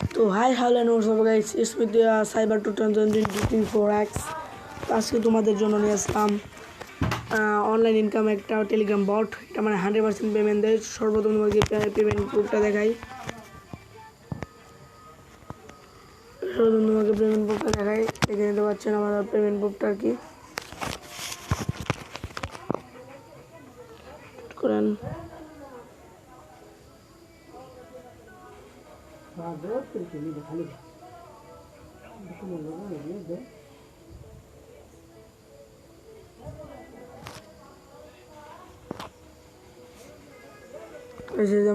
তো hi hello নমস্কার guys, it's with cyber 2024X। তো আজকে তোমাদের জন্য নিয়ে আসলাম অনলাইন ইনকাম একটা টেলিগ্রাম বট। এটা মানে 100% পেমেন্ট দেয়। সর্বপ্রথম তোমাকে পেমেন্ট প্রুফটা দেখাই। দেখে নিতে পারছেন আমার পেমেন্ট প্রুফটা আর কি করেন।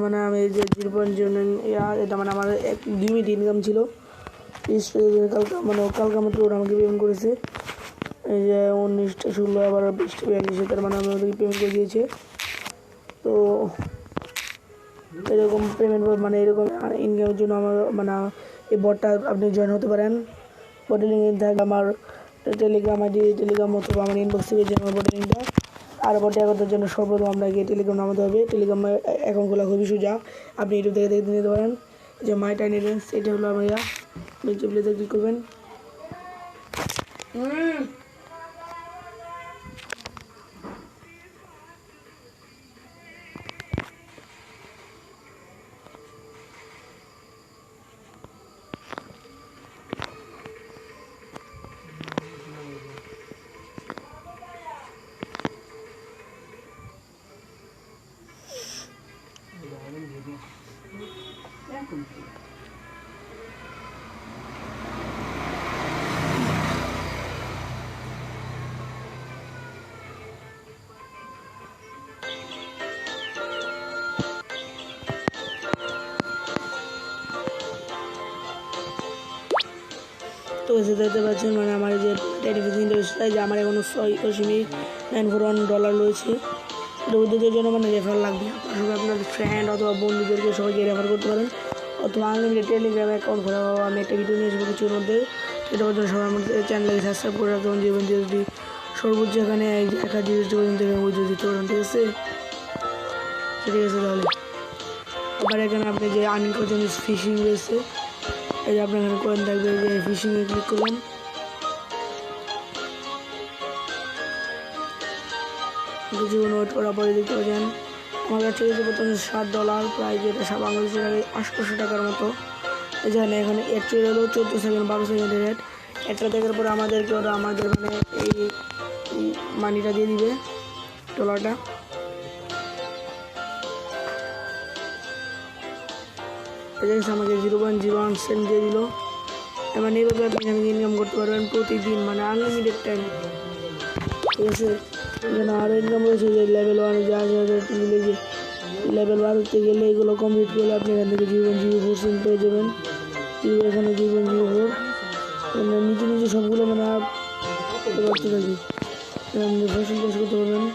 মানে আমি এই যে 0.09 এটা মানে আমার 2 মিনিট ইনকাম ছিল। কালকে মাত্র ওরা আমাকে পেমেন্ট করেছে। এই যে 19টা 16 আবার 20টা 22 তার মানে আমাদেরকে পেমেন্ট করে দিয়েছে। তো এরকম পেমেন্ট মানে এরকম ইনকামের জন্য আমার মানে এই বটটা আপনি জয়েন হতে পারেন। বটের লিঙ্ক থাকবে আমার টেলিগ্রাম আইডি, টেলিগ্রাম অথবা আমার ইনবক্স থেকে যে আমার বটের লিঙ্কটা। আর বটে আগানোর জন্য সর্বপ্রথম আপনাকে টেলিগ্রাম নামাতে হবে। টেলিগ্রাম অ্যাকাউন্ট খোলা খুবই সোজা, আপনি ইউটিউব থেকে দেখে নিতে পারেন। যে মাই টাইনি রেঞ্জ এটা হলো আমরা প্লেতে ক্লিক করবেন। তো এসে দেখতে পাচ্ছেন মানে আমার যে যে আমার এখনো $6.941 রয়েছে। এটা উদ্যোগের জন্য মানে রেফার লাগবে। আপনারা আপনার ফ্রেন্ড অথবা বন্ধুদেরকে সবাইকে রেফার করতে পারেন, অথবা আনলিমিটেড টেলিগ্রাম অ্যাকাউন্ট খোলা আমি একটা ভিডিও নিয়ে আসবো কিছুর মধ্যে। সেটা পর্যন্ত সবাই আমাদের চ্যানেলকে সাবস্ক্রাইব করে রাখবেন। জীবন যদি সর্বোচ্চ এখানে 1000 USD পর্যন্ত উইথড্র দিতে পারেন। ঠিক আছে, ঠিক আছে। তাহলে আবার এখানে আপনি যে আর্নিং করার জন্য ফিশিং রয়েছে, এই যে আপনার এখানে কয়েন থাকবে, যে ফিশিংয়ে ক্লিক করবেন। কিছুক্ষণ ওয়েট করার পরে দেখতে পাচ্ছেন আমার কাছে প্রথমে $7, প্রায় যেটা বাংলাদেশের আগে 800 টাকার মতো। এখানে অ্যাকচুয়ালি হলো 14 সেকেন্ড 12 সেকেন্ডের রেট। একটা দেখার পরে আমাদেরকে ওরা আমাদের মানে এই মানিটা দিয়ে দিবে, $টা। আমাকে 0.01 সেন্ট দিয়ে দিল। মানে এইভাবে আপনি ইনকাম করতে পারবেন প্রতিদিন, মানে আনলিমিটেড টাইম। ঠিক আছে, এখানে আরও ইনকাম রয়েছে যে লেভেল 1 যে যে লেভেল 12 তে গেলে এগুলো কমপ্লিট করলে আপনি এখান থেকে 0.04 সেন্ট পেয়ে যাবেন। এখানে 0.04 নিচে নিচে সবগুলো মানে করতে থাকি, ফসল চাষ করতে পারবেন।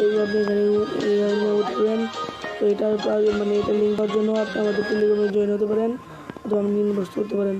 এইভাবে আপনি এখানে উঠবেন। তো এটা মানে এটা লিঙ্ক করার জন্য আপনি আমাদের টেলিগ্রামে জয়েন হতে পারেন, অথবা আপনি ইনবক্স করতে পারেন।